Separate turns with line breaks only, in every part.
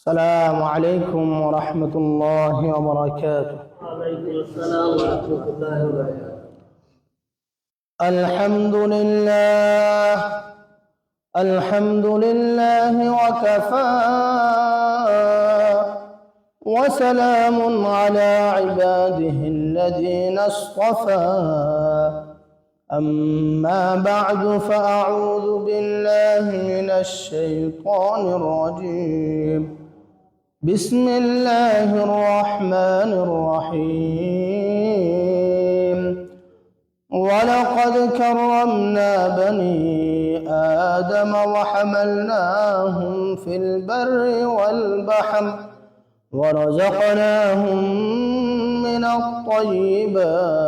السلام عليكم ورحمة الله وبركاته.
وعليكم السلام ورحمة الله وبركاته.
الحمد لله وكفى، وسلام على عباده الذين اصطفى. أما بعد، فأعوذ بالله من الشيطان الرجيم. بسم الله الرحمن الرحيم. ولقد كرمنا بني آدم وحملناهم في البر والبحر ورزقناهم من الطيبات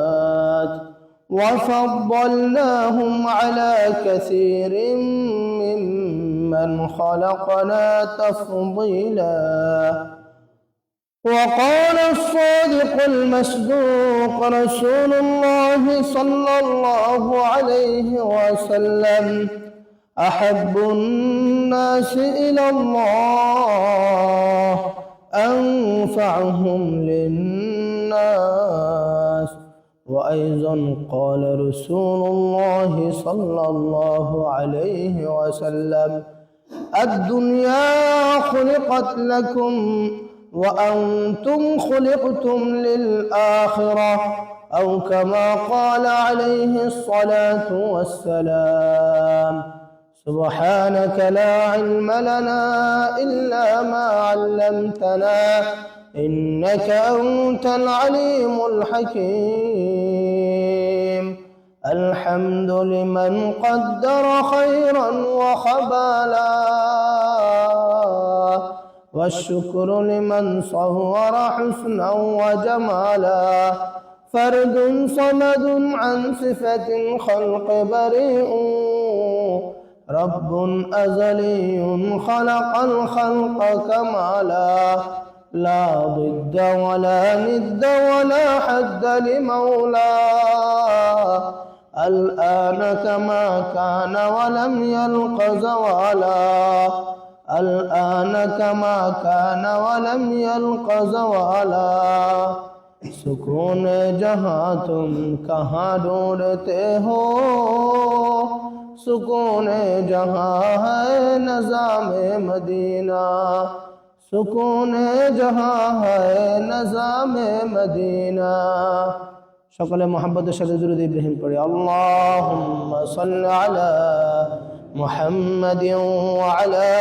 وفضلناهم على كثير ممن خلقنا تفضيلا. وقال الصادق المصدوق رسول الله صلى الله عليه وسلم: أحب الناس إلى الله أنفعهم للناس. وأيضا قال رسول الله صلى الله عليه وسلم: الدنيا خلقت لكم وأنتم خلقتم للآخرة، أو كما قال عليه الصلاة والسلام. سبحانك لا علم لنا إلا ما علمتنا، إنك أنت العليم الحكيم. الحمد لمن قدر خيرا وخبالا، والشكر لمن صور حسنا وجمالا. فرد صمد عن صفة خلق بريء، رب أزلي خلق الخلق كمالا. لا ضد ولا ند ولا حد لمولاه، الآن كما كان ولم يلق زوالا. الآن كما كان ولم يلق زوالا. سکون جہاں تم کہاں ڈھونڈتے ہو، سکون جہاں ہے نظام مدینہ، سکون جہاں ہے نظام مدینہ۔ সকলে মোহাম্মদের সাথে দুরূদ ইব্রাহিম পড়ি। আল্লাহুম্মা সাল্লি আলা মুহাম্মাদিন ওয়া আলা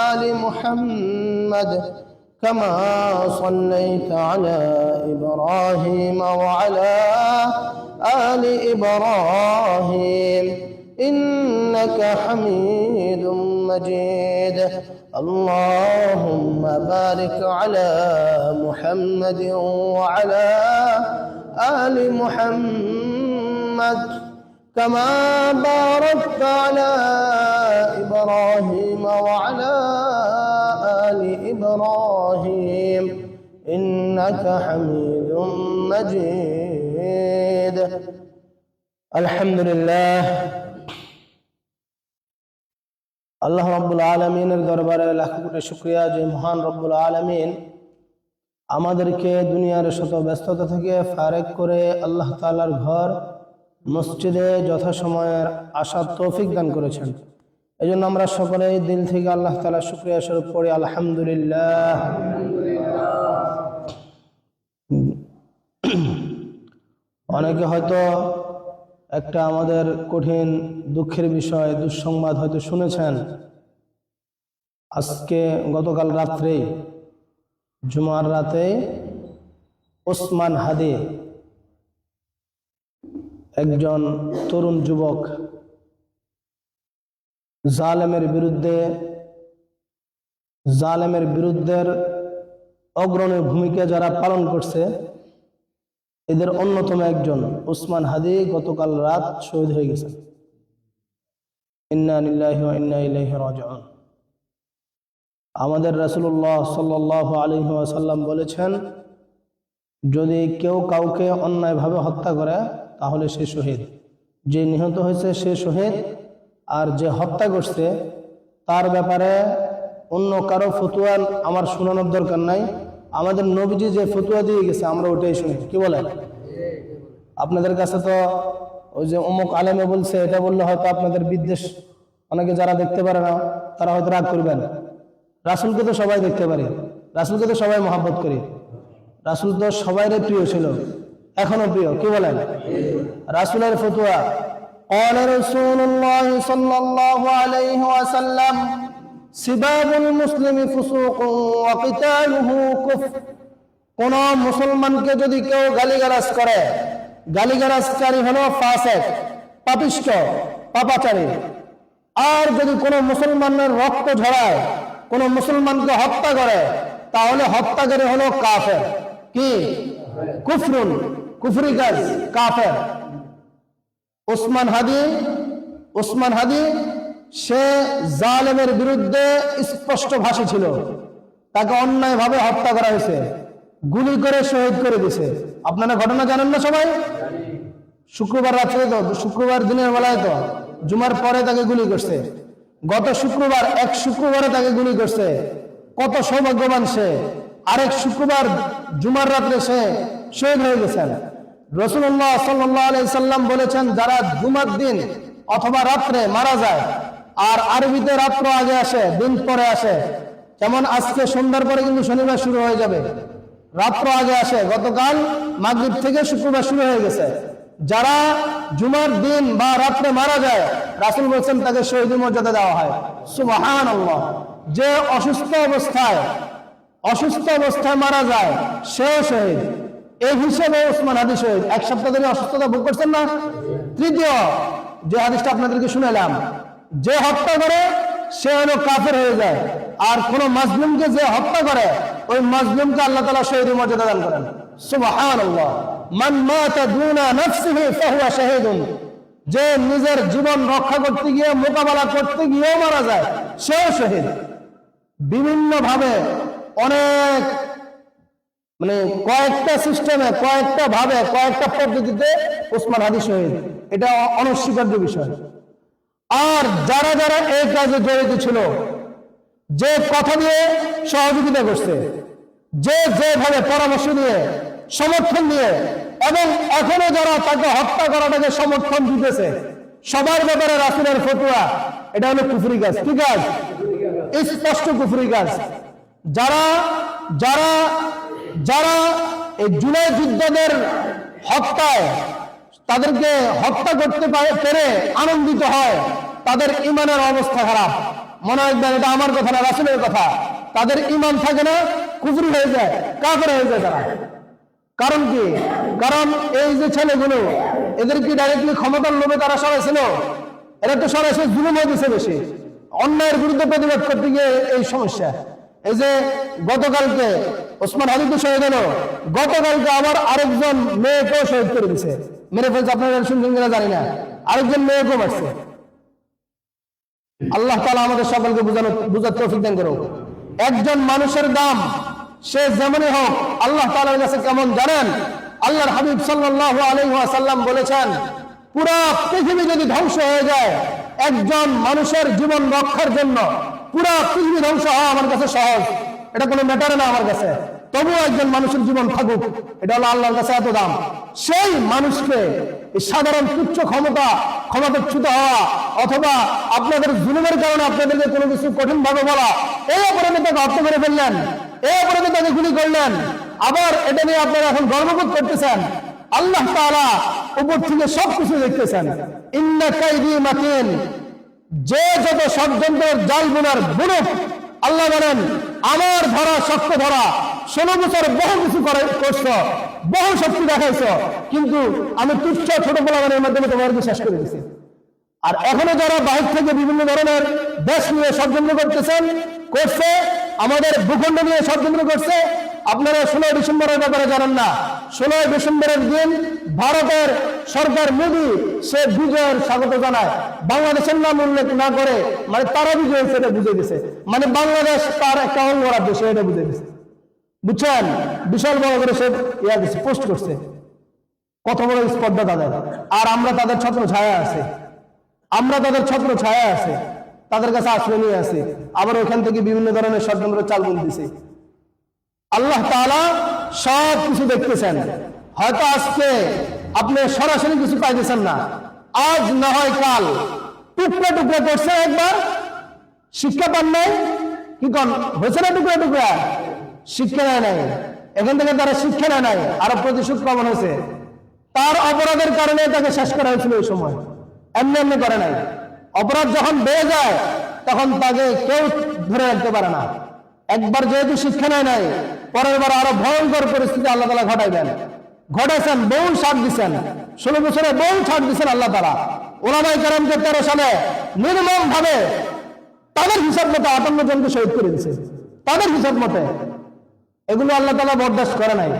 আলি মুহাম্মাদ كما صليت على إبراهيم وعلى آل إبراهيم إنك حميد مجيد. اللهم بارك على محمد وعلى آل محمد كما باركت على إبراهيم وعلى آل إبراهيم إنك حميد مجيد. الحمد لله. আল্লাহ রাব্বুল আলামিনের দরবারে লাখ কোটি শুকরিয়া যে মহান রব্বুল আলামিন আমাদেরকে দুনিয়ার শত ব্যস্ততা থেকে ফারেক করে আল্লাহ তাআলার ঘর মসজিদে যথাসময়ের আসার তৌফিক দান করেছেন। এজন্য আমরা সকলেই দিল থেকে আল্লাহ তাআলার শুকরিয়া স্বরূপ পড়ি আলহামদুলিল্লাহ। অনেকে হয়তো একটা আমাদের কঠিন দুঃখের বিষয় দুঃসংবাদ হয়তো শুনেছেন আজকে গতকাল রাত্রে জুমার রাতে ওসমান হাদি একজন তরুণ যুবক জালেমের বিরুদ্ধে অগ্রণী ভূমিকা যারা পালন করছে এদের অন্যতম একজন ওসমান হাদি গতকাল রাত শহীদ হয়ে গেছে। ইন্না লিল্লাহি ওয়া ইন্না ইলাইহি রাজিউন। আমাদের রাসূলুল্লাহ সাল্লাল্লাহু আলাইহি ওয়াসাল্লাম বলেছেন, যদি কেউ কাউকে অন্যায়ভাবে হত্যা করে তাহলে সে শহীদ। যে নিহত হয়েছে সে শহীদ, আর যে হত্যা করছে তার ব্যাপারে অন্য কারো ফতোয়া আমার শোনানোর দরকার নাই। আমাদের নবীজি যে ফতোয়া দিয়ে গেছে আমরা ওটাই শুনি। কি বলেন? আপনাদের কাছে তো ওই যে অমুক আলেমে বলছে এটা বললে হয়তো আপনাদের বিদ্বেষ, অনেকে যারা দেখতে পারে না তারা হয়তো রাগ করবেন। রাসূলকে তো সবাই দেখতে পারে, রাসূলকে তো সবাই মহব্বত করি, রাসূল তো সবাইরে প্রিয় ছিল, এখনো প্রিয়। কি বলেন? রাসূলের ফতোয়া قال رسول الله صلى الله عليه وسلم سباب المسلم فسوق وقتاله كفر। কোন মুসলমানকে যদি কেউ গালিগালাজ করে, গালিগালাজকারী হলো ফাসিক, পাপিষ্ঠ, পাপাচারী। আর যদি কোনো মুসলমানের রক্ত ঝরায়, কোনো মুসলমানকে হত্যা করে, তাহলে হত্যাকারী হলো কাফের। কি? কুফরুন, কুফরি কাজ, কাফের। ওসমান হাদি সে জালেমের বিরুদ্ধে স্পষ্ট ভাষী ছিল, তাকে অন্যায়ভাবে হত্যা করা হয়েছে, গুলি করে শহীদ করে দিয়েছে। আপনারা ঘটনা জানেন না সবাই? শুক্রবার রাত্রে তো, শুক্রবার দিনের বেলায় তো, জুমার পরে তাকে গুলি করছে। গত শুক্রবার, এক শুক্রবারে তাকে গুলি করছে। কত সৌভাগ্যবান সে! আরেক শুক্রবার জুমার রাত্রে সে শহীদ হয়ে গেছেন। রাসূলুল্লাহ সাল্লাল্লাহু আলাইহি সাল্লাম বলেছেন, যারা জুমার দিন অথবা রাত্রে মারা যায়, আর আরবিতে রাত্র আগে আসে, দিন পরে আসে, যেমন আজকে সন্ধ্যার পরে কিন্তু শনিবার শুরু হয়ে যাবে, রাত্র আগে আসে। গতকাল মাগরিব থেকে শুক্রবার শুরু হয়ে গেছে। যারা জুমার দিন বা রাত্রে মারা যায়, রাসূল বলেছেন তাকে শহীদের মর্যাদা দেওয়া হয়। সুবহানাল্লাহ। যে অসুস্থ অবস্থায় মারা যায় সেও শহীদ। এই হিসেবে ওসমান হাদি শহীদ। এক সপ্তাহ ধরে অসুস্থতা ভোগ করছেন না? তৃতীয় যে হাদিসটা আপনাদেরকে শুনালাম, যে হত্যা করে সে হলো কাফের হয়ে যায়, আর কোন মাজলুমকে যে হত্যা করে ওই মাজলুমকে আল্লাহ তাআলা শহীদের মর্যাদা দান করেন। সুবহানাল্লাহ। মান মাতা দুনা নাফসিহি ফাহুয়া শাহীদুন। যে নিজের জীবন রক্ষা করতে গিয়ে, মোকাবেলা করতে গিয়েও মারা যায়, সেও শহীদ। বিভিন্ন ভাবে অনেক কয়েকটা সিস্টেমে, কয়েকটা ভাবে, কয়েকটা পদ্ধতিতে ওসমান হাদি শহীদ। এটা অনস্বীকার্য বিষয়। আর যারা যারা এই কাজে জড়িত ছিল, যে কথা দিয়ে সহযোগিতা করছে, যে যেভাবে পরামর্শ দিয়ে, সমর্থন দিয়ে, এবং এখনো যারা তাকে হত্যা করাটাকে সমর্থন দিতেছে, সবার ব্যাপারে রাসূলের ফতোয়া এটা হলো কুফরি কাজ। কি কাজ? স্পষ্ট কুফরি কাজ। যারা যারা যারা এই জুলাই যোদ্ধাদের হত্যায়, তাদেরকে হত্যা করতে পেরে আনন্দিত হয়, তাদের ইমানের অবস্থা খারাপ। মনে রাখবেন, এটা আমার কথা না, রাসূলের কথা। তাদের ইমান থাকে না, কুফরি হয়ে যায়, কাফের হয়ে যায় তারা। কারণ কি? কারণ এই যে ছেলেগুলো, এদের কি ডাইরেক্টলি ক্ষমতার লোভে তারা সরাইছিল? এরা তো সরাসরি জুলুম হয়ে দিচ্ছে বেশি। অন্যায়ের বিরুদ্ধে প্রতিবাদ করতে গিয়ে এই সমস্যা। এই যে গতকালকে ওসমান হাদি তো শহীদ হলো, গতকালকে আবার আরেকজন মেয়েকেও শহীদ করে দিচ্ছে, মেরে ফেলছে। আপনারা শুনছেন কিনা জানি না, আরেকজন মেয়েকেও মারছে। আল্লাহ তাআলা আমাদের সকলকে বুঝার তৌফিক দান করুন। একজন মানুষের দাম সে যেমনই হোক আল্লাহ তাআলার কাছে কেমন জানেন? আল্লাহর হাবিব সাল্লাল্লাহু আলাইহি ওয়াসাল্লাম বলেছেন, পুরো পৃথিবী যদি ধ্বংস হয়ে যায় একজন মানুষের জীবন রক্ষার জন্য, পুরো পৃথিবী ধ্বংস হওয়া আমার কাছে সহজ, এটা কোনো ম্যাটার না আমার কাছে। তবুও একজন মানুষের জীবন থাকুক, এটা হলো আল্লাহর কাছে এত দাম। সেই মানুষকে সাধারণ তুচ্ছ ক্ষমতাচ্যুত হওয়া, অথবা আপনাদের জুলুমের কারণে আপনাদেরকে কোনো কিছু কঠিন ভাবে বলা, এই অপরাধে তাকে হত্যা করে ফেললেন, এই অপরাধে তাকে গুলি করলেন, আবার এটা নিয়ে আপনারা এখন গর্ববোধ করতেছেন। আল্লাহ তাআলা উপর থেকে সবকিছু দেখতেছেন। ইন্না কাইদি মাতিন। যে যত ষড়যন্ত্রের জাল বুনার বুনুক, আল্লাহ বলেন আমার ধরা শক্ত ধরা, 16 বছর বহু কিছু করছ, বহু শক্তি দেখাইছ, কিন্তু আমি তুচ্ছ ছোট পোলাপানের মাধ্যমে তোমাদেরকে শেষ করে দিছি। আর এখনো যারা বাহির থেকে বিভিন্ন ধরনের দেশ নিয়ে ষড়যন্ত্র করছে, আমাদের ভূখণ্ড নিয়ে ষড়যন্ত্র করছে। আপনারা 16 ডিসেম্বরের ব্যাপারে জানেন না। 16 ডিসেম্বরের দিন ভারতের সরকার মোদী সে বিজয়ের স্বাগত জানায়, বাংলাদেশের নাম উল্লেখ না করে, মানে তারা বিজয় সেটা বুঝে দিছে, মানে বাংলাদেশ তার একটা অঙ্গ রাজ্য, সে এটা বুঝে দিছে, বুঝছেন? বিশাল বড় করে সে পোস্ট করছে, কত বড় স্পর্ধা তাদের। আর আমরা তাদের ছত্র ছায়া আছে, তাদের কাছে আশ্রয় নিয়ে আসি, আবার ওখান থেকে বিভিন্ন ধরনের ষড়যন্ত্র চাল দিছে। আল্লাহ তাআলা সব কিছু দেখতেছেন। হয়তো আজকে আপনি সরাসরি কিছু পাইতেছেন না, আজ না হয় কাল টুকরা টুকরা করছে, একবার শিক্ষা পান নাই, কি কন হয়েছে না টুকরা টুকরা, শিক্ষা নেয় নাই, এখান থেকে তারা শিক্ষা নেয় নাই, আরো প্রতিশোধ পালন হয়েছে। তার অপরাধের কারণে তাকে শেষ করা হয়েছিল ওই সময়, এমনি করে নাই। অপরাধ যখন বেড়ে যায় তখন তাকে কেউ ধরে রাখতে পারে না। একবার যেহেতু শিক্ষা নেয় নাই, পরের বার আরো ভয়ঙ্কর পরিস্থিতি আল্লাহ তাআলা ঘটাইছেন, বহু ছাড় দিচ্ছেন, 16 বছরে বহু ছাড় দিচ্ছেন আল্লাহ তাআলা। ওলামায়ে কেরামকে 13 সালে নির্মম ভাবে তাদের হিসাব মতো 58 জনকে শহীদ করে দিয়েছে, তাদের হিসাব মতে। এগুলো আল্লাহ তাআলা বরদাস্ত করে নাই।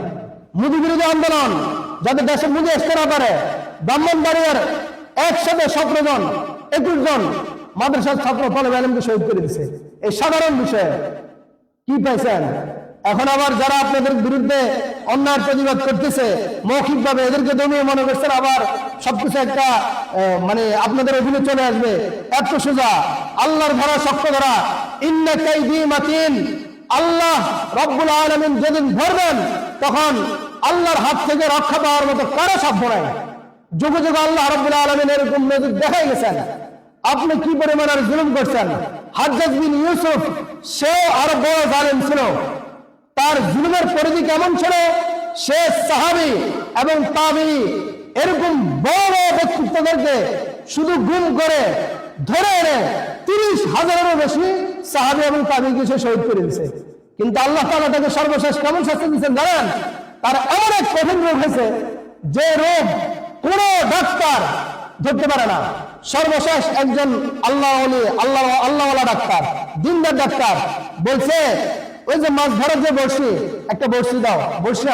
মোদী বিরোধী আন্দোলন যাতে দেশে মোদী আসতে না পারে, ব্রাহ্মণবাড়িয়ার একসাথে 17 জন 21 জন মাদ্রাসার ছাত্র তালেব ইলমকে শহীদ করে দিয়েছে। এই সাধারণ বিষয়ে কি পাইছেন? এখন আবার যারা আপনাদের বিরুদ্ধে অন্যায়ের প্রতিবাদ করতেছে মৌখিকভাবে, এদেরকে দমিয়ে মনে করছেন আবার সবকিছু একটা মানে আপনাদের অধীনে চলে আসবে। এত সোজা, আল্লাহর ধরা শক্ত ধরা, ইন্না কাইদি মাতিন। আল্লাহ রব্বুল আলামিন যেদিন ধরবেন তখন আল্লাহর হাত থেকে রক্ষা পাওয়ার মতো কারো সাধ্য নাই। যুগে যুগে আল্লাহ রব্বুল আলামিন এরকম নজির দেখাই গেছেন। আপনি কি পরিমাণের জুলুম করছেন? হাজ্জাজ বিন ইউসুফ সেও আরো বড় জালেম ছিল। তার জুলুমের পরিধি কেমন ছিল? সে সাহাবী এবং তাবী এরকম বড় ব্যক্তিত্বদেরকে শুধু গুম করে ধরে এনে 30,000-এরও বেশি সাহাবী এবং তাবীকে সে শহীদ করে দিয়েছে। কিন্তু আল্লাহ তাআলা তাকে সর্বশেষ কেমন শাস্তি দিয়েছেন জানেন? তার এমন এক কঠিন রোগ হয়েছে যে রোগ কোন ডাক্তার ধরতে পারে না। সর্বশেষ একজন আল্লাহওয়ালা ডাক্তার, দিনদার ডাক্তার বলছে, ওই যে মাছ ধরার যে বড়শি, একটা বড়শি দাও, বড়শি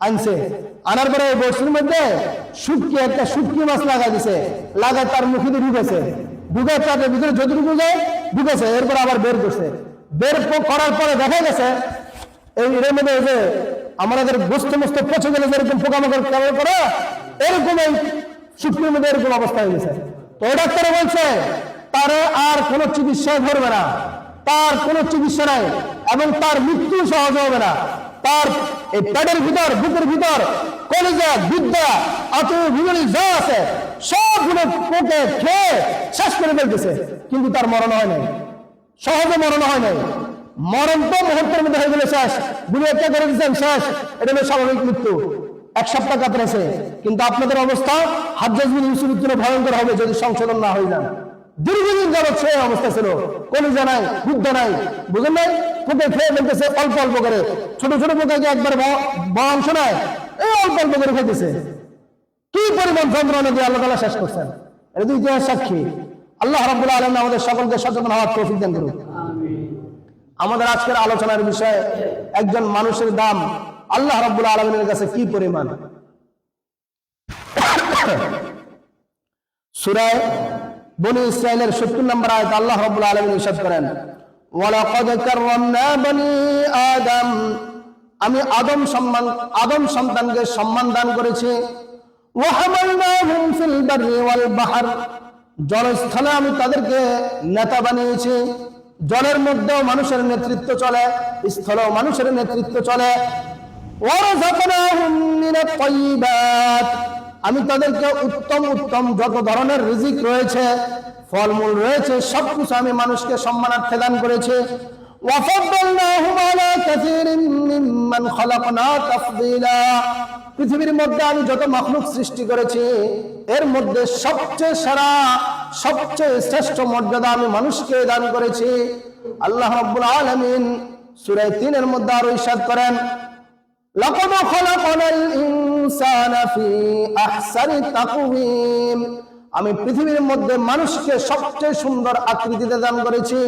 আনছে। আনার পরে ওই বড়শির মধ্যে একটা শুটকি মাছ লাগাই দিছে, লাগায় তার মুখে দিয়ে ঢুকে তাদের ভিতরে যতটুকু যায় ঢুকেছে, এরপর আবার বের করছে। বের করার পরে দেখা গেছে এই এর মধ্যে যে আমাদের গোস্ত মস্ত পচে গেলে যেরকম পোকামাকড় কেমন করে, এরকম এই শুটকির মধ্যে এরকম অবস্থা হয়ে গেছে। তো ওই ডাক্তার বলছে তারে আর কোনো চিকিৎসা ধরবে না, তার কোনো চিকিৎসা নাই এবং তার মৃত্যু সহজ হবে না। তার এই পেটের ভিতর, বুকের ভিতর, কলিজা, বিদ্যা, আতুর ভিতরে যা আছে সবগুলো পোকে খেয়ে শেষ করে ফেলতেছে, কিন্তু তার মরণ হয় নাই, সহজে মরণ হয় নাই। মরণ তো মুহূর্তের মধ্যে হয়ে গেলে শেষ, গুলি একটা করে দিচ্ছেন শেষ, এটা হলো স্বাভাবিক মৃত্যু, 1 সপ্তাহ কাতরেছে। কিন্তু আপনাদের অবস্থা হাজ্জাজ বিন ইউসুফের জন্য ভয়ঙ্কর হবে যদি সংশোধন না হয়ে যান। দীর্ঘদিন যাবৎ সে অবস্থা ছিল, কলিজা নাই, বুদ্ধা নাই, বুঝেন নাই, পোকে খেয়ে ফেলতেছে অল্প অল্প করে, ছোট ছোট পোকাকে একবার অংশ নেয়, এই অল্প অল্প করে খেতেছে। কি পরিমাণ যন্ত্রণা দিয়ে আল্লাহ তাআলা শেষ করছেন, এটা তো ইতিহাস সাক্ষী। আল্লাহ রাব্বুল আলামিন আমাদের সকলকে সচেতন হওয়ার তৌফিক দান করুন। আমাদের আজকের আলোচনার বিষয় একজন মানুষের দাম আল্লাহ রাব্বুল আলামিনের কাছে কি পরিমাণ। সূরা বনী ইসরাঈলের 70 নম্বর আয়াত আল্লাহ রাব্বুল আলামিন ইরশাদ করেন, ওয়ালাকাদ কাররামনা বনী আদম, আমি আদম সন্তানকে সম্মান দান করেছি। ওয়া হামালনাহুম ফিল বাররি ওয়াল বাহর, জলস্থলে আমি তাদেরকে নেতা বানিয়েছি। জলের মধ্যেও মানুষের নেতৃত্ব চলে, স্থলেও মানুষের নেতৃত্ব চলে। ওয়ারাযাকনাহুম মিনাত তাইয়্যিবাত, আমি তাদেরকে উত্তম উত্তম যত ধরনের রিজিক রয়েছে, ফলমূল রয়েছে, সবকিছু আমি মানুষকে সম্মানার্থে দান করেছি। ওয়াফাদ্দালনাহুম আলা কাসীরিন মিম্মান খালাকনা তাফদীলা, পৃথিবীর মধ্যে আমি যত মাখলুক সৃষ্টি করেছি এর মধ্যে সবচেয়ে সেরা, সবচেয়ে শ্রেষ্ঠ মর্যাদা আমি মানুষকে দান করেছি। আল্লাহ রাব্বুল আলামিন সূরা 3 এর মধ্যে আরো ইরশাদ করেন, লাকাদ খালাকনাল ইনসানা ফি আহসানি তাকওয়িম, আমি পৃথিবীর মধ্যে মানুষকে সবচেয়ে সুন্দর আকৃতিতে দান করেছি।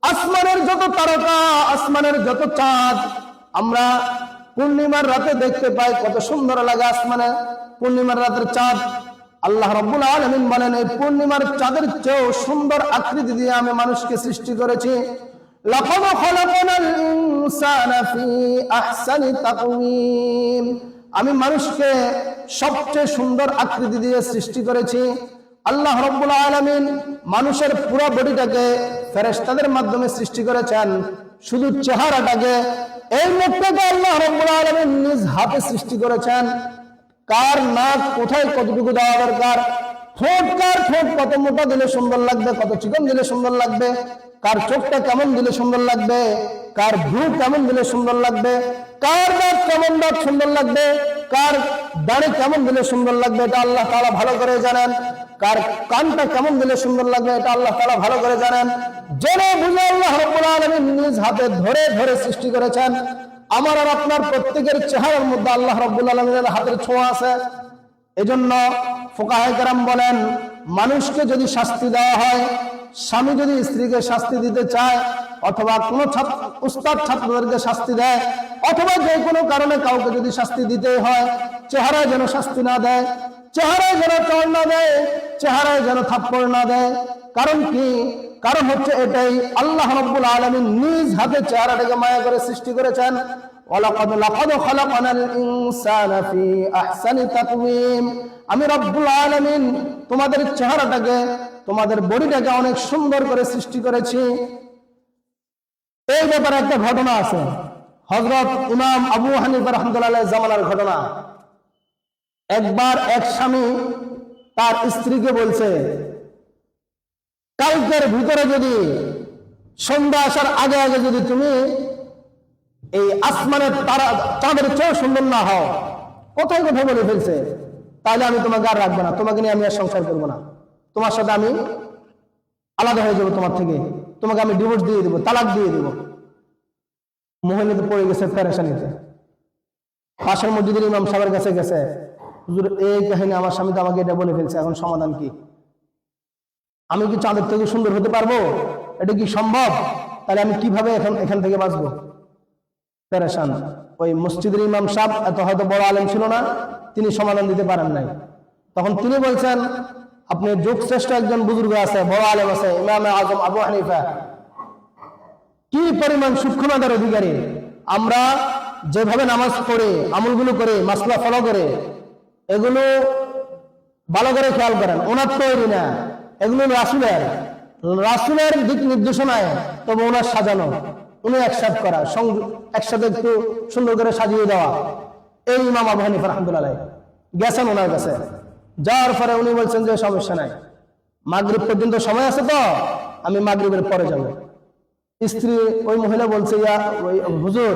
আসমানের যত তারকা, আসমানের যত চাঁদ আমরা পূর্ণিমার রাতে দেখতে পাই, কত সুন্দর লাগে আসমানে পূর্ণিমার রাতের চাঁদ। আল্লাহ রাব্বুল আলামিন বলেন, এই পূর্ণিমার চাঁদের চেয়েও সুন্দর আকৃতি দিয়ে আমি মানুষকে সৃষ্টি করেছি। লাকাদ খালাকনাল ইনসানা ফি আহসানি তাকওয়িম, আমি মানুষকে সবচেয়ে সুন্দর আকৃতি দিয়ে সৃষ্টি করেছি। আল্লাহ রাব্বুল আলামিন মানুষের পুরো বডিটাকে ফেরেশতাদের মাধ্যমে সৃষ্টি করেছেন, শুধু চেহারাটাকে, এই মুখটাকে আল্লাহ রাব্বুল আলামিন নিজ হাতে সৃষ্টি করেছেন। কার নাক কোথায় কতটুকু দেওয়া দরকার, ঠোঁট কার ঠোঁট কত মোটা দিলে সুন্দর লাগবে, কত চিকন দিলে সুন্দর লাগবে, কার চোখটা কেমন দিলে সুন্দর লাগবে, কার ভ্রু কেমন দিলে সুন্দর লাগবে, কার দাঁত কেমন দাঁত সুন্দর লাগবে, কার দাড়ি কেমন দিলে সুন্দর লাগবে, এটা আল্লাহ তাআলা ভালো করে জানেন। কার কানটা কেমন দিলে সুন্দর লাগবে, এটা আল্লাহ তাআলা ভালো করে জানেন। জেনে বুঝে আল্লাহ রাব্বুল আলামিন নিজ হাতে ধরে ধরে সৃষ্টি করেছেন। আমার আর আপনার প্রত্যেকের চেহারার মধ্যে আল্লাহ রাব্বুল আলামিনের হাতের ছোঁয়া আছে। এজন্য ফুকাহায়ে কেরাম বলেন, মানুষকে যদি শাস্তি দেওয়া হয়, স্বামী যদি স্ত্রীকে শাস্তি দিতে চায়, অথবা কোনো উস্তাদ ছাত্রদেরকে শাস্তি দেয়, অথবা যে কোনো কারণে কাউকে যদি শাস্তি দিতে হয়, চেহারায় যেন শাস্তি না দেয়, চেহারায় যেন চড় না দেয়, চেহারায় যেন থাপ্পড় না দেয়। কারণ কি? কারণ হচ্ছে এটাই, আল্লাহ রাব্বুল আলামিন নিজ হাতে চেহারাটাকে মায়া করে সৃষ্টি করেছেন। লাকাদ খালাকনাল ইনসানা ফি আহসানি তাকওয়িম, আমি রাব্বুল আলামিন তোমাদের চেহারাটাকে, তোমাদের বডিটাকে অনেক সুন্দর করে সৃষ্টি করেছি। এই ব্যাপারে একটা ঘটনা আছে, হযরত ইমাম আবু হানিফা রাহমাতুল্লাহ জামানার ঘটনা। একবার এক স্বামী তার স্ত্রীকে বলছে, কালকের ভিতরে যদি সন্ধ্যা আসার আগে আগে যদি তুমি এই আসমানের তারা চাঁদের চেয়েও সুন্দর না হও, কোথায় কোথায় বলে ফেলছে, তাহলে আমি তোমাকে আর রাখবো না, তোমাকে নিয়ে আমি আর সংসার করবো না, তোমার সাথে আমি আলাদা হয়ে যাবো তোমার থেকে, তোমাকে আমি ডিভোর্স দিয়ে দেবো, তালাক দিয়ে দেবো। মহিলা তো পড়ে গেছে পেরেশানিতে, পাশের মসজিদের ইমাম সাহেবের কাছে গেছে, হুজুর এই কাহিনী, আমার স্বামী তো আমাকে এটা বলে ফেলছে, এখন সমাধান কি? আমি কি চাঁদের থেকে সুন্দর হতে পারবো? এটা কি সম্ভব? তাহলে আমি কিভাবে এখান থেকে বাঁচবো? পেরেশান। ওই মসজিদের ইমাম সাহেব এত হয়তো বড় আলেম ছিল না, তিনি সমাধান দিতে পারেন নাই। তখন তিনি বলছেন, আপনি যুগ শ্রেষ্ঠ একজন বুজুর্গ আছে, বড় আলেম আছে, ইমাম আজম আবু হানিফা, কি পরিমাণ সূক্ষ্মতার অধিকারী। আমরা যেভাবে নামাজ পড়ে, আমলগুলো করে, মাসলা ফলো করে, এগুলো ভালো করে খেয়াল করেন, ওনার তৈরি না, এগুলো রাসূলের দিক নির্দেশনায়, তবে ওনার সাজানো, উনি একসাথে করা, একসাথে একটু সুন্দর করে সাজিয়ে দেওয়া। এই ইমাম আবু হানিফা রাহমাতুল্লাহ গেছেন ওনার কাছে, যাওয়ার পরে উনি বলছেন যে সমস্যা নাই, মাগরিব পর্যন্ত সময় আছে, তো আমি মাগরিবের পরে যাব। স্ত্রী ওই মহিলা বলছে, ওই হুজুর,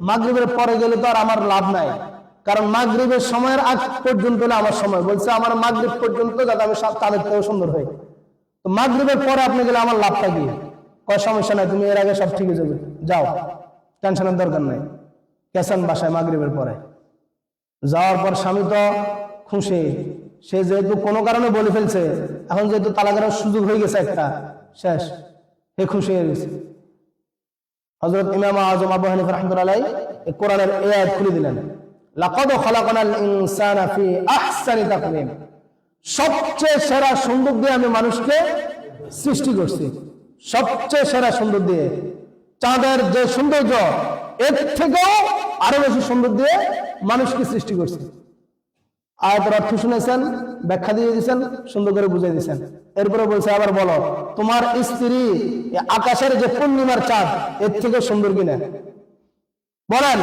মাগরিবের পরে গেলে তো আর আমার লাভ নাই, কারণ মাগরিবের সময়ের আগ পর্যন্ত হলে আমার সময়, বলছে আমার মাগরিব পর্যন্ত যাতে আমি চাঁদের থেকেও সুন্দর হই, তো মাগরিবের পরে আপনি গেলে আমার লাভটা কি? কয় সমস্যা নাই, তুমি এর আগে সব ঠিক হয়ে যাবে, যাও, টেনশনের দরকার নাই। গেছেন বাসায় মাগরিবের পরে, যাওয়ার পর স্বামী তো খুশি, সে যেহেতু কোনো কারণে বলে ফেলছে, এখন যেহেতু তালাকের সুযোগ হয়ে গেছে একটা, শেষ, হে খুশি হয়ে গেছে। হযরত ইমাম আজম আবু হানিফা রাহমাতুল্লাহ এই কোরআনের এই আয়াত খুলে দিলেন, লাকাদ খালাকনাল ইনসানা ফি আহসানি তাকওয়িম, সবচেয়ে সেরা সুন্দর দিয়ে আমি মানুষকে সৃষ্টি করছি, সবচেয়ে সেরা সুন্দর দিয়ে। চাঁদের যে সৌন্দর্য, এর থেকেও আরো বেশি সুন্দর দিয়ে মানুষকে সৃষ্টি করছে। আয়াতের অর্থ শুনেছেন, ব্যাখ্যা দিয়ে দিয়েছেন, সুন্দর করে বুঝিয়ে দিয়েছেন। এরপরে বলছে, আবার বলো, তোমার স্ত্রী আকাশের যে পূর্ণিমার চাঁদ, এর থেকে সুন্দর কিনা? বলেন,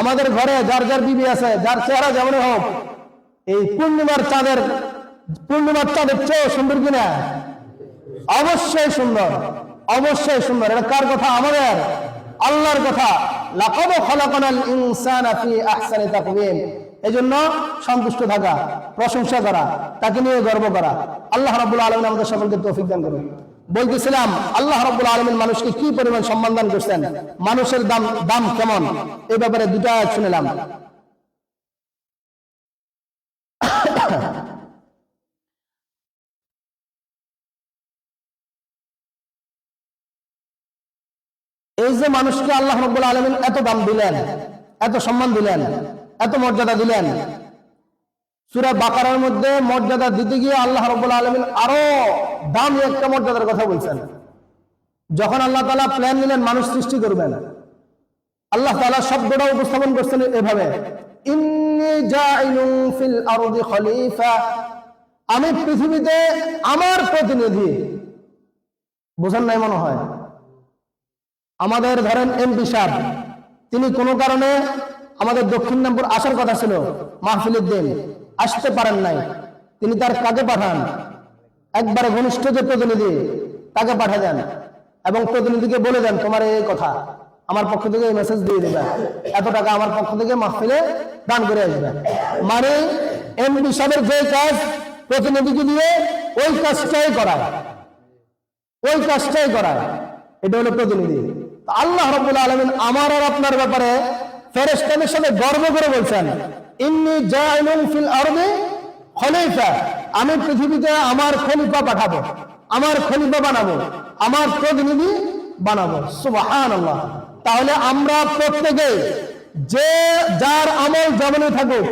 আমাদের ঘরে যার যার বিবি আছে, যার চেহারা যেমন হোক, এই পূর্ণিমার চাঁদের চেয়ে সুন্দর কিনা? অবশ্যই সুন্দর, অবশ্যই সুন্দর। এটা কার কথা? আমাদের আল্লাহর কথা। লাকাদ খালাকনাল ইনসানা ফি আহসানি তাকওয়িম, এই জন্য সন্তুষ্ট থাকা, প্রশংসা করা, তাকে নিয়ে গর্ব করা। আল্লাহ রাব্বুল আলামিন আমাদের সকলকে তৌফিক দান করুন। বলতেছিলাম আল্লাহ রাব্বুল আলামিন মানুষকে কি পরিমাণ সম্মান দান করছেন, মানুষের দাম কেমন, এই ব্যাপারে দুটো আয়াত শুনলাম। এই যে মানুষকে আল্লাহ রাব্বুল আলামিন এত দাম দিলেন, এত সম্মান দিলেন, এত মর্যাদা দিলেন, সূরা বাকারার মধ্যে মর্যাদা দিতে গিয়ে আল্লাহ রাব্বুল আলামিন আরো দামি একটা মর্যাদার কথা বলছেন। যখন আল্লাহ তাআলা প্ল্যান নিলেন মানুষ সৃষ্টি করবেন, আল্লাহ তাআলা শব্দটা উপস্থাপন করছেন এভাবে, ইন্নী জাইলুন ফিল আরদি খলিফা, আমি পৃথিবীতে আমার প্রতিনিধি। বোঝেন নাই মনে হয়? আমাদের ধরেন এমপি সাহেব, তিনি কোনো কারণে আমাদের দক্ষিণামপুর আসার কথা ছিল মাহফিলের দিন, আসতে পারেন নাই। তিনি তার কাকে পাঠান, একবারে ঘনিষ্ঠ যে প্রতিনিধি তাকে পাঠা দেন এবং প্রতিনিধিকে বলে দেন তোমার এই কথা, আমার পক্ষ থেকে এই মেসেজ দিয়ে দেবেন, এত টাকা আমার পক্ষ থেকে মাহফিলে দান করে আসবেন। মানে এমপি সাহেবের যে কাজ প্রতিনিধিকে দিয়ে ওই কাজটাই করায়, ওই কাজটাই করায়, এটা হলো প্রতিনিধি। আল্লাহ রাব্বুল আলামিন আমার আর আপনার ব্যাপারে ফেরেশতাদের সাথে গর্ব করে বলছেন, ইন্নী জাইলুন ফিল আরদি খলিফা, আমি পৃথিবীতে আমার খলিফা পাঠাবো, আমার খলিফা বানাবো, আমার প্রতিনিধি বানাবো। সুবহানাল্লাহ। তাহলে আমরা প্রত্যেকে যে যার আমল যেমনই থাকুক,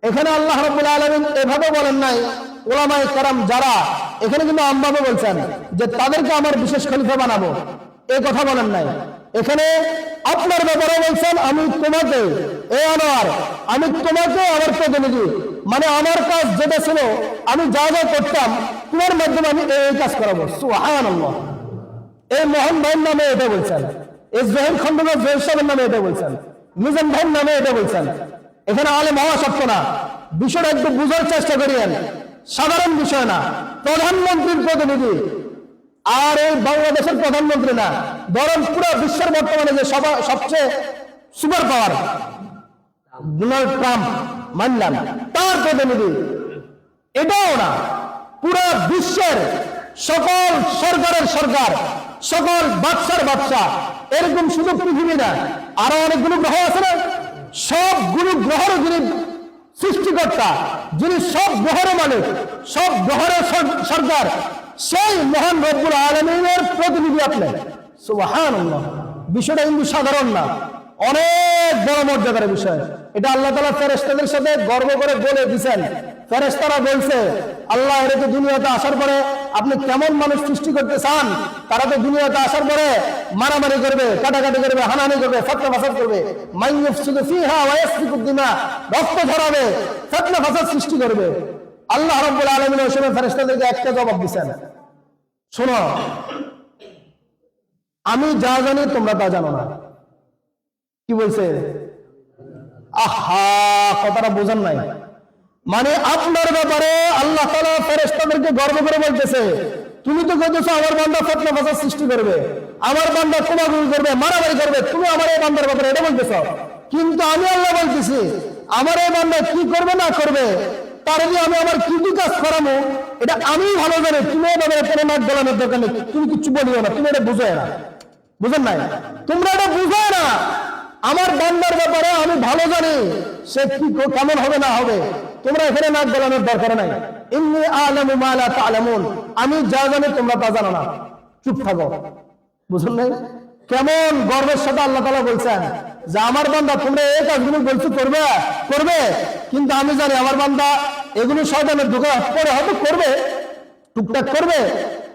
এখানে আল্লাহ রাব্বুল আলামিন এভাবে বলেন নাই, উলামায়ে কেরাম যারা এখানে কিন্তু আমভাবে বলছেন যে তাদেরকে আমার বিশেষ খলিফা বানাবো, এই কথা বলেন নাই। এখানে আপনার ব্যাপারে বলছেন আমি তোমাকে, এ আনোয়ার, আমি তোমাকে আমার প্রতিনিধি, মানে আমার কাজ যেটা ছিল আমি যা যা করতাম তোমার মাধ্যমে আমি এই কাজ করাবো। সুবহানাল্লাহ। এই মোহন ভাইয়ের নামে এটা বলছেন, এই জহির খন্দকার জহির সাহেবের নামে এটা বলছেন, মিজান ভাইয়ের নামে এটা বলছেন। এখানে আলেম হওয়া সত্য না, বিষয়টা একটু বুঝার চেষ্টা করিয়েন। সাধারণ বিষয় না, প্রধানমন্ত্রীর প্রতিনিধি, আর এই বাংলাদেশের প্রধানমন্ত্রী না, বরং পুরো বিশ্বের বর্তমানে যে সবচেয়ে সুপার পাওয়ার ডোনাল্ড ট্রাম্প, মানলাম তার প্রতিনিধি, এটাও না, পুরো বিশ্বের সকল সরকারের সরকার, সকল বাদশার বাদশা, এরকম শুধু পৃথিবী না, আরো অনেকগুলো গ্রহ আছে না, সবগুলো গ্রহের যিনি সৃষ্টিকর্তা, যিনি সব গ্রহের মালিক, সব গ্রহের সরকার, সেই মহান রব্বুল আলামিনের প্রতিনিধি আপনি। সুবহানাল্লাহ। বিষয়টা কিন্তু সাধারণ না, অনেক বড় মর্যাদার বিষয়। এটা আল্লাহ তাআলা ফেরেশতাদের সাথে গর্ব করে বলে দিয়েছেন। ফেরেশতারা বলছে আল্লাহ এর তো দুনিয়াতে আসার পরে আপনি কেমন মানুষ সৃষ্টি করতে চান, তারা তো দুনিয়াতে আসার পরে মারামারি করবে, কাটাকাটি করবে, হানাহানি করবে, ফতনা ফাসাদ করবে, মাইয়ুফসিদু ফিহা ওয়া ইয়াসফিকুদ দিমা, রক্ত ঝরাবে, ফতনা ফাসাদ সৃষ্টি করবে। আল্লাহ রাব্বুল আলামিন ওই সময় ফেরেশতাদেরকে একটা জবাব দিয়েছেন, শোনো, আমি যা জানি তোমরা তা জানো না। কি বলছে? আহা, কথাটা বোঝেন নাই। মানে আপনার ব্যাপারে আল্লাহ তাআলা ফেরেশতাদেরকে গর্ব করে বলতেছে, তুমি তো কইতেছো আমার বান্দা ফতনা ফাসাদ সৃষ্টি করবে, আমার বান্দা কোমাগুলি করবে, মারামারি করবে, তুমি আমার এই বান্দার ব্যাপারে এটা বলতেছো, কিন্তু আমি আল্লাহ বলতেছি আমার এই বান্দা কি করবে না করবে, তার যদি আমি আমার কি কি কাজ করাবো এটা আমি ভালো জানি। তুমি এই ব্যাপারে কোনো নাক গলানোর দরকার নেই, তুমি কিচ্ছু বলিও না, তুমি এটা বুঝো না। বুঝেন নাই? তোমরা এটা বুঝো না। আমার বান্দার ব্যাপারে আমি ভালো জানি, সে কি কেমন হবে না হবে, তোমরা এখানে নাক গলানোর দরকার নাই। ইন্নী আ'লামু মা লা তা'লামুন, আমি যা জানি তোমরা তা জানো না, চুপ থাকো। বুঝুন নাই? কেমন গর্বের সাথে আল্লাহ তাআলা বলছেন যে আমার বান্দা তোমরা এই কাজগুলো বলছো করবে করবে, কিন্তু আমি জানি আমার বান্দা এগুলো শয়তানের ধোঁকা পরে হয়তো করবে, টুকটাক করবে,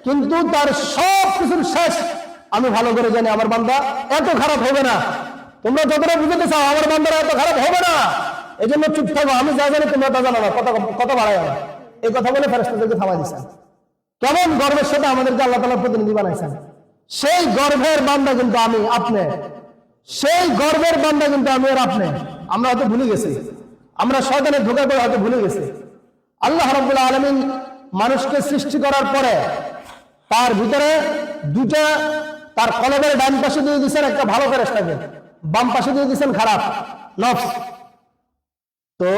কিন্তু তার সব কিছুর শেষ আমি ভালো করে জানি আমার বান্দা এত খারাপ হবে না। তোমরা যতটা বুঝতে চাও আমার বান্দারা এত খারাপ হবে না, এই জন্য চুপ থাকো, আমি যা জানি তোমরা তা জানো না, কথা বাড়ায় না। এই কথা বলে ফেরেশতাদেরকে থামাই দিয়েছেন। কেমন গর্বের সাথে আমাদেরকে আল্লাহ তাআলা প্রতিনিধি বানাইছেন। সেই গর্বের বান্দা কিন্তু আমি আপনি, সেই গর্বের বান্দা কিন্তু আমি আর আপনি। আমরা হয়তো ভুলে গেছি, আমরা শয়তানের ধোঁকা করে হয়তো ভুলে গেছি। আল্লাহ রাব্বুল আলামিন মানুষকে সৃষ্টি করার পরে তার ভিতরে দুটা, তার কলবের ডান পাশে দিয়ে দিয়েছেন একটা ভালো ফেরেশতাকে, বাম পাশে দিয়ে দিয়েছেন খারাপ নফস। তো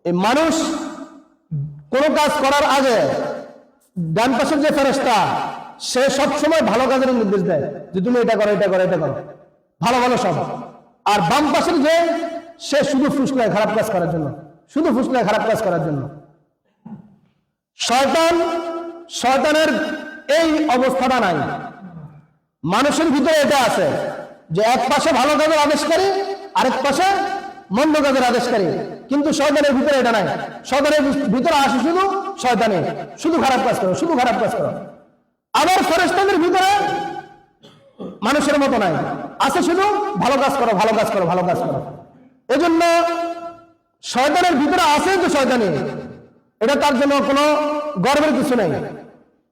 এই মানুষ কোন কাজ করার আগে ডান পাশের যে ফেরেশতা সে সবসময় ভালো কাজের নির্দেশ দেয় যে তুমি এটা করো, এটা করো, এটা করো, ভালো ভালো সব। আর বাম পাশের যে সে শুধু ফুসলায় খারাপ কাজ করার জন্য, শুধু ফুসলায় খারাপ কাজ করার জন্য। শয়তানের এই অবস্থাটা নাই। মানুষের ভিতরে এটা আছে যে এক পাশে ভালো কাজের আদেশকারী, আরেক পাশে মন্দ কাজের আদেশকারী, কিন্তু শয়তানের ভিতরে এটা নাই। শয়তানের ভিতরে আসে শুধু শয়তানি, শুধু খারাপ কাজ করো, শুধু খারাপ কাজ করো। আবার ফেরেশতাদের ভিতরে মানুষের মতো নাই, আছে শুধু ভালো কাজ করো, ভালো কাজ করো, ভালো কাজ করো। এজন্য শয়তানের ভিতরে আছে যে শয়তানি, এটা তার জন্য কোনো গর্বের কিছু নেই।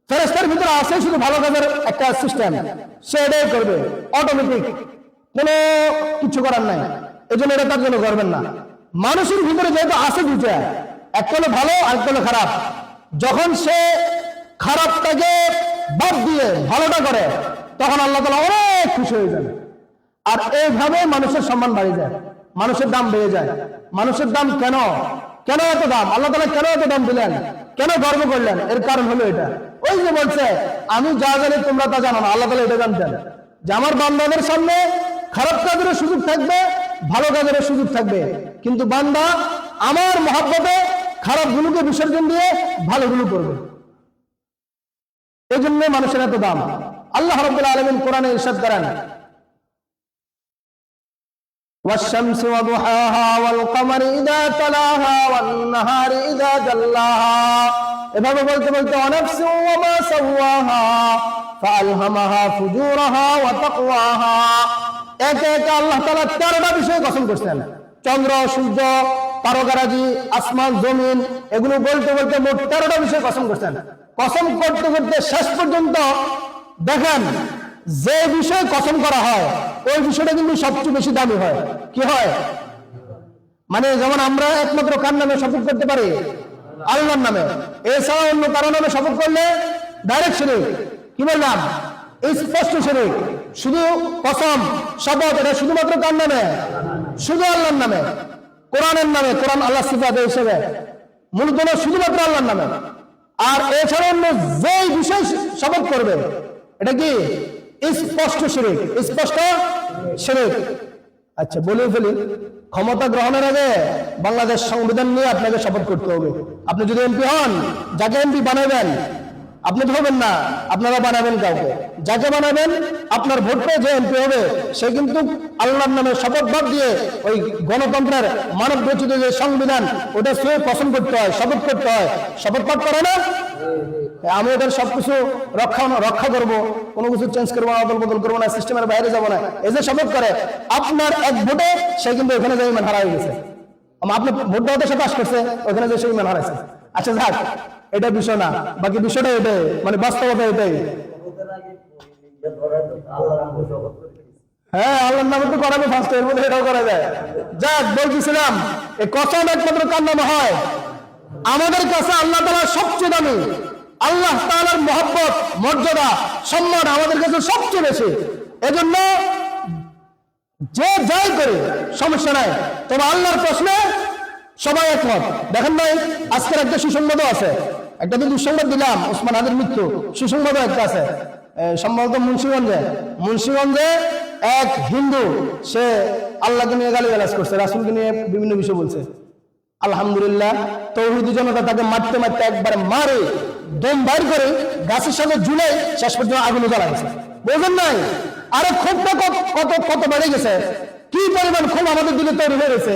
ফেরেশতার ভিতরে আছে শুধু ভালো কাজের একটা সিস্টেম, সে এটাই করবে অটোমেটিক, কোনো কিছু করার নাই। এই জন্য এটা তার জন্য গর্বের না। মানুষের ভিতরে যেহেতু আছে দুইটা, একটা হলো ভালো আর একটা হলো খারাপ, যখন সে খারাপটাকে বাদ দিয়ে ভালোটা করে তখন আল্লাহ তাআলা অনেক খুশি হয়ে যান। আর এইভাবে মানুষের সম্মান বাড়ে যায়, মানুষের দাম বেড়ে যায়। মানুষের দাম কেন এত দাম, আল্লাহ তাআলা কেন এত দাম দিলেন, কেন গর্ব করলেন? এর কারণ হলো এটা, ওই যে বলছে আমি যা জানি তোমরা তা জানো না। আল্লাহ তাআলা এটা জানতেন যে আমার বান্দাদের সামনে খারাপ কাজের সুযোগ থাকবে, ভালো কাজের সুযোগ থাকবে, কিন্তু বান্দা আমার মহব্বতে খারাপ গুলোকে বিসর্জন দিয়ে ভালোগুলো করবে। এই জন্য মানুষের এত দাম। আল্লাহ রাব্বুল আলামিন কোরআনে ইরশাদ করেন, والشمس وضحاها والقمر إذا تلاها والنهار إذا جلاها এভাবে বলতে বলতে ونفس وما سواها فألهمها فجورها وتقواها একে একে আল্লাহ তাআলা 13টা বিষয়ে কসম করছেন। চন্দ্র, সূর্য, তারকারাজি, আসমান, জমিন, এগুলো বলতে বলতে মোট 13টা বিষয়ে কসম করছেন। কসম করতে করতে শেষ পর্যন্ত দেখেন যে বিষয়ে কসম করা হয় ওই বিষয়টা কিন্তু সবচেয়ে বেশি দামি হয়। কি হয়? মানে যেমন আমরা একমাত্র কার নামে শপথ করতে পারি? আল্লাহর নামে। এছাড়া অন্য কারো নামে শপথ করলে ডাইরেক্ট শিরক। কি বললাম? স্পষ্ট শিরক। শুধু কসম, শপথ, এটা শুধুমাত্র কার নামে? শুধু আল্লাহর নামে, কোরআনের নামে। কোরআন আল্লাহ সিফাত হিসেবে মূলত শুধুমাত্র আল্লাহর নামে। আর এছাড়া অন্য যে বিষয় শপথ করবে এটা কি? স্পষ্ট শিরক, স্পষ্ট শিরক। আচ্ছা বলে ফেলি, ক্ষমতা গ্রহণের আগে বাংলাদেশ সংবিধান নিয়ে আপনাকে শপথ করতে হবে। আপনি যদি এমপি হন, যাকে এমপি বানাবেন, আপনি তো হবেন না, আপনারা বানাবেন কাউকে। যাকে বানাবেন আপনার ভোট পেয়ে যে এমপি হবে সে কিন্তু আল্লাহর নামে শপথ বাদ দিয়ে ওই গণতন্ত্রের মানব রচিত যে সংবিধান ওটা সে কসম করতে হয়, শপথ করতে হয়। শপথ পাঠ করে না? আমি ওদের সবকিছু রক্ষা করব, কোনো কিছু চেঞ্জ করবো না, অদল বদল করবো না, সিস্টেমের বাইরে যাবো না, এই যে শপথ করে, আপনার এক ভোটে সে কিন্তু ওখানে যে ইমান হারা হয়ে গেছে। আপনি ভোট দেওয়াতে সে পাস করছে, ওখানে যে সে ইমান হারাইছে। আচ্ছা যাক, এটা বিষয় না, বাকি বিষয়টা এটাই, মানে বাস্তবতা এটাই। হ্যাঁ, আল্লাহর নামে তো করাবে ফার্স্ট, এর মধ্যে এটাও করা যায়। যাক, বলতেছিলাম এই কসম একমাত্র কার নামে হয়? আমাদের কাছে আল্লাহ তাআলা সবচেয়ে দামি। আল্লাহ তাআলার মহব্বত, মর্যাদা, সম্মান আমাদের কাছে সবচেয়ে বেশি। এজন্য যে যাই করে সমস্যা নাই, তবে আল্লাহর প্রশ্নে সবাই একমত। দেখেন ভাই, আজকের একটা সুসংবাদও আছে। একটা তো দুঃসংবাদ দিলাম, ওসমান হাদির মৃত্যু, সুসংবাদও একটা আছে। সম্ভবত মুন্সিগঞ্জে এক হিন্দু, সে আল্লাহকে নিয়ে গালিগালাজ করছে, রাসূলকে নিয়ে বিভিন্ন বিষয় বলছে। আলহামদুলিল্লাহ, তৌহিদি জনতা তাকে মারতে মারতে একবারে মারে দম বাইর করে গাছের সাথে ঝুলে শেষ পর্যন্ত আগুনে জ্বালা গেছে। বুঝলেন নাই? আরে ক্ষোভটা কত কত বেড়ে গেছে, কি পরিমাণ ক্ষোভ আমাদের দিলে তৈরি হয়ে গেছে।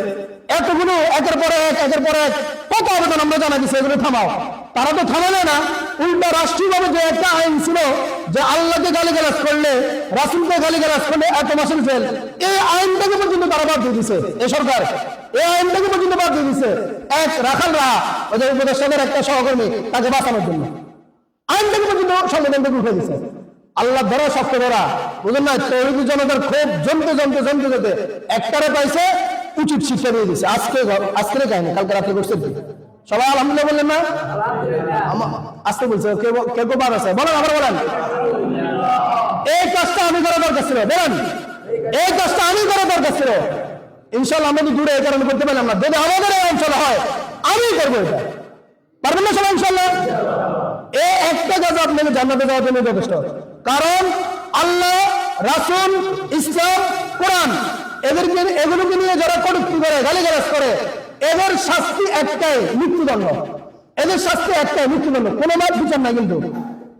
এতগুলো একের পর এক কত আবেদন আমরা জানা দিচ্ছি, এগুলো থামাও। তারা তো থামালে না, উল্টা রাষ্ট্রীয়ভাবে যে একটা আইন ছিল যে আল্লাহকে গালিগালাজ করলে, রাসূলকে গালিগালাজ করলে 1 মাসের জেল, এই আইনটাকে পর্যন্ত তারা বাদ দিয়ে দিছে। এই সরকার এই আইনটাকে পর্যন্ত বাদ দিয়ে দিছে। এক রাখালরা, ওদের উপদেষ্টাদের একটা সহকর্মী, তাকে বাঁচানোর জন্য আইনটাকে পর্যন্ত সংবিধান থেকে উঠে দিছে। আল্লাহ ধরা শক্ত ধরা, বুঝলেন না? তৌহিদি জনতার ক্ষোভ জমতে যেতে একটারে পাইছে, উচিত শিক্ষা দিয়ে দিছে। আজকের কাহিনী, কালকে রাত্রে করছে। সবাই আলহামদুলিল্লাহ বললেন না? আজকে বলছে কেউ বাদ আছে, বলেন, আবার বলেন। এই কাজটা আমি করা দরকার ছিল, বলেন, এই কাজটা আমি করা দরকার ছিল। ইনশাআল্লাহ আমরা তো দূরে এই কারণে করতে পারলাম না, যদি আমাদের এই অঞ্চল হয় আমি করবো এটা, পারবেন না সবাই ইনশাআল্লাহ? এই একটা কাজ আপনাকে জান্নাতে যাওয়ার জন্য যথেষ্ট। কারণ আল্লাহ, রাসূল, ইসলাম, কোরআন এগুলোকে নিয়ে যারা কটূক্তি করে, গালিগালাজ করে, এদের শাস্তি একটাই, মৃত্যুদণ্ড। এদের শাস্তি একটাই, মৃত্যুদণ্ড, কোনো মাপ বিচার নাই কিন্তু,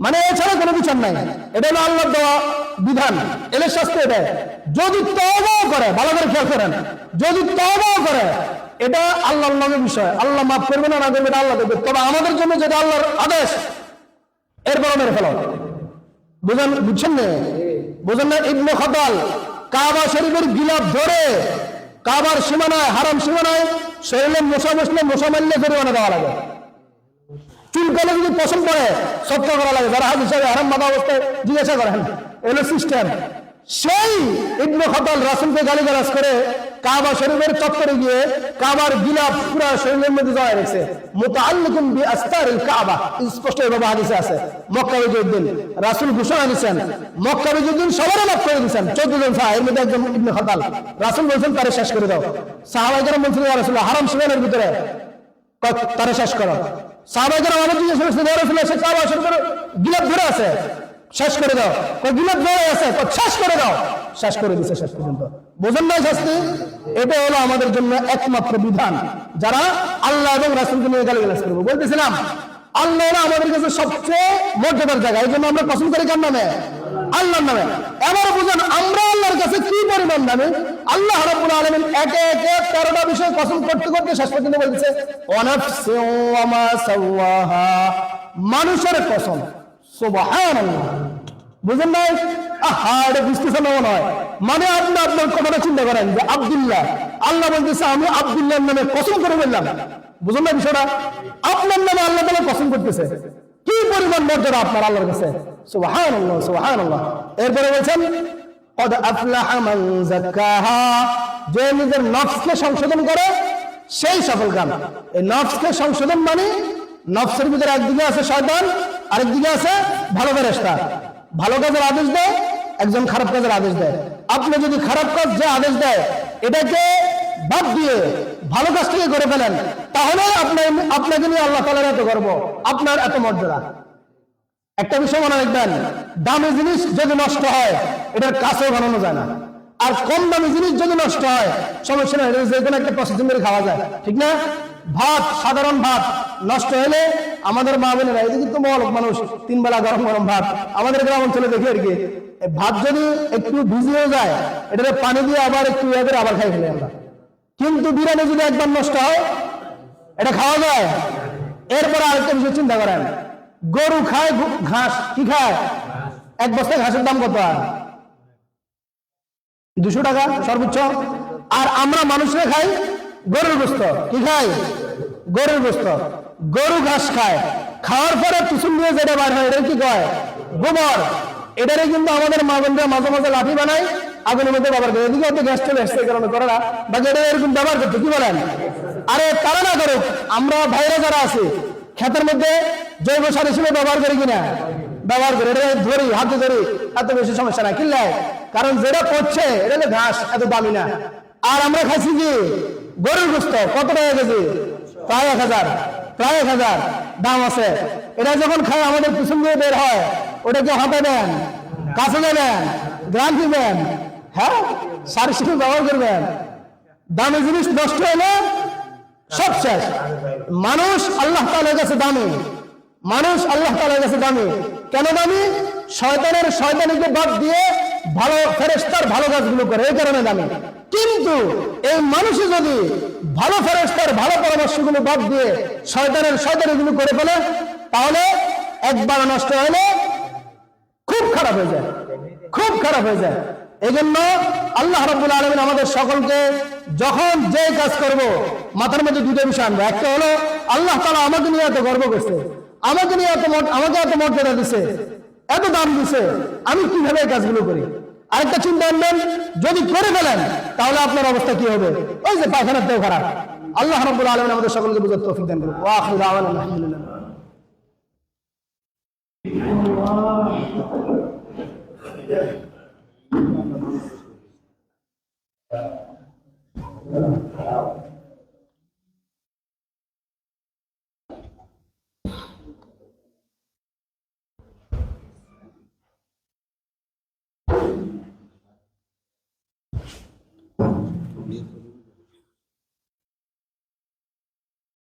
মানে এছাড়া কোনো বিচার নাই। এটা হলো আল্লাহর দেওয়া বিধান, এদের শাস্তি এটাই। যদি তওবাও করে, ভালো করে খেয়াল করেন, যদি তওবাও করে এটা আল্লাহর নামের বিষয়, আল্লাহ মাফ করবে না, না করবে এটা আল্লাহ করবে। তবে আমাদের জন্য যেটা আল্লাহর আদেশ, এরপর মেরে ফেলো। বুঝছেন না? বুঝেন না? ইবনে খাতাল কাবা শরীফের গিলাফ ধরে কাবার সীমানায়, হারাম সীমানায় শরীরে মশা বসলে মশা মারলে জরিমানা দেওয়া লাগে। চুলকালে যদি পছন্দ করে সত্য করা লাগে, যারা হাত হিসাবে হারাম বাঁধা অবস্থায় জিজ্ঞাসা করেন, এলো সিস্টেম। সেই ইবনে খাতাল রাসূলকে গালিগালাজ করে কাবা শরীফের চত্বরে গিয়ে কাবার গিলাফ পুরো শরীরের মধ্যে জড়ায় রেখেছে। মুতাআল্লিকুম বিআস্তারিল কাবা, স্পষ্ট এভাবে হাদিসে আছে। মক্কা বিজয়ের রাসূল ঘোষণা দিয়েছেন, মক্কা বিজয়ের সবারই মাফ করে দিয়েছেন, 14 জন সাহাবা, এর মধ্যে একজন ইবনে খাতাল। রাসূল বলেছেন তারে শেষ করে দাও। সাহাবায়ে কেরাম বলছেন ইয়া রাসূলুল্লাহ, হারাম সীমানার ভিতরে তারে শেষ করো। সাহাবায়ে কেরাম আমাদের জিজ্ঞেস করেছেন ইয়া রাসূলুল্লাহ, সে কাবা শরীফের গিলাফ ধরে আছে, শেষ করে দাও। গিলাফ ধরে আছে, শেষ করে দাও। শেষ করে দিছে শেষ পর্যন্ত। বোঝেন না শাস্তি? এটা হলো আমাদের জন্য একমাত্র বিধান, যারা আল্লাহ এবং রাসূলকে নিয়ে গালিগালাজ করবে। বলতেছিলাম আল্লাহ আমাদের কাছে সবচেয়ে মর্যাদার জায়গা, এই জন্য আমরা পছন্দ করি কার নামে? আল্লাহর নামে। এবার বুঝেন আমরা আল্লাহর কাছে কি পরিমাণ দামি। আল্লাহ রাব্বুল আলামিন একে একে 13টা বিষয় পছন্দ করতে করতে শেষ পর্যন্ত বলতেছে ওয়ানাফসি ওয়া মা সাওয়াহা, মানুষের কসম। সুবহানাল্লাহ, বুঝেন নাই? এটা বুঝতেছেন না মনে হয়। মানে আপনি আপনার কথাটা চিন্তা করেন যে আব্দুল্লাহ, আল্লাহ বলতেছে আমি আব্দুল্লাহর নামে কসম করে বললাম। বুঝুন না বিষয়টা? আপনার নামে আল্লাহ তাআলা কসম করতেছে, কি পরিমাণ মর্যাদা আপনার আল্লাহর কাছে। সুবহানাল্লাহ, সুবহানাল্লাহ। এরপরে বলছেন কদ আফলাহা মান যাক্কাহা, যে নিজের নফসকে সংশোধন করে সেই সফলকাম। এই নফসকে সংশোধন মানে নফসের ভিতরে একদিকে আছে শয়তান, আরেকদিকে আছে ভালো ফেরেশতা। ভালো কাজের আদেশ দেয়, একজন খারাপ কাজের আদেশ দেয়। আপনি যদি খারাপ কাজ যে আদেশ দেয় এটাকে বাদ দিয়ে ভালো কাজটাকে করে ফেলেন, তাহলে আপনাকে নিয়ে আল্লাহ তাআলার এত গর্ব, আপনার এত মর্যাদা। একটা বিষয় মনে রাখবেন, দামি জিনিস যদি নষ্ট হয় এটার কাছেও বানানো যায় না। আর কম দামি জিনিস যদি নষ্ট হয় সমস্যা নেই, যে কোনো একটা প্রসেসিং করে খাওয়া যায়, ঠিক না? ভাত, সাধারণ ভাত নষ্ট হলে আমাদের মা বোনেরা, এদিকে তো বড় মানুষ 3 বেলা গরম গরম ভাত, আমাদের গ্রাম অঞ্চলে দেখি আর কি, ভাত যদি একটু ভিজে হয়ে যায় এটাকে পানি দিয়ে আবার একটু ইয়ে করে আবার খাই ফেলি আমরা। কিন্তু বিরিয়ানি যদি একবার নষ্ট হয় এটা খাওয়া যায়? এরপরে আরেকটা বিষয় চিন্তা করেন, গরু খায় ঘাস, কি খায়? এক বস্তা ঘাসের দাম কত? 200 টাকা সর্বোচ্চ। আর আমরা মানুষরা খাই গরুর গোশত, কি খাই? গরুর গোশত। গরু ঘাস খায়, খাওয়ার পরে পিছন দিয়ে যেটা বার হয় এটা কি কয়? গোবর। এটারে কিন্তু আমাদের মা বোনরা মাঝে মাঝে লাঠি বানায়, আগুনের মধ্যে ব্যবহার করে। এদিকে হয়তো গ্যাস চলে আসছে কারণে করে না, বাকি এটা এরকম ব্যবহার করতে, কি বলেন? আরে তারা না করুক, আমরা ভাইরা যারা আছে ক্ষেতের মধ্যে জৈব সার হিসেবে ব্যবহার করি কিনা? ব্যবহার করে। এটা ধরি, হাতে ধরি, এত বেশি সমস্যা না, কিনলে কারণ যেটা করছে এটা হলো ঘাস, এত দামি না। আর আমরা খাইছি কি? গরুর গোশত। কত টাকা কেজি? প্রায় 1000 দাম আছে। এটা যখন খায় আমাদের পিছন দিয়ে বের হয়, ওটাকে হাতে দেন, কাছে দেবেন, গ্রাম দিবেন, হ্যাঁ সার হিসেবে ব্যবহার করবেন। দামি জিনিস নষ্ট হলে সব শেষ। মানুষ আল্লাহ তাআলার কাছে দামি, মানুষ আল্লাহ তাআলার কাছে দামি। কেন দামি? শয়তানিকে বাদ দিয়ে ভালো ফেরেশতার ভালো কাজগুলো করে, এই কারণে দামি। কিন্তু এই মানুষই যদি ভালো ফেরেশতার ভালো পরামর্শগুলো বাদ দিয়ে শয়তানিগুলো করে ফেলে, তাহলে একবার নষ্ট হলে খুব খারাপ হয়ে যায়, খুব খারাপ হয়ে যায়। এই জন্য আল্লাহ রাব্বুল আলামিন আমাদের সকলকে যখন যে কাজ করব মাথার মধ্যে দুটো বিষয় আনবে। একটা হলো আল্লাহ তাআলা আমাকে নিয়ে এত গর্ব করছে, আমাকে এত মর্যাদা দিছে, এত দাম দিছে, আমি কিভাবে এই কাজগুলো করি। আরেকটা চিন্তা আনবেন, যদি করে ফেলেন তাহলে আপনার অবস্থা কি হবে? ওই যে পায়খানার তেও খারাপ। আল্লাহ রাব্বুল আলামিন আমাদের সকলকে বুঝার তৌফিক দান করুন। ওয়া আখিরু দাওয়ানা আলহামদুলিল্লাহ।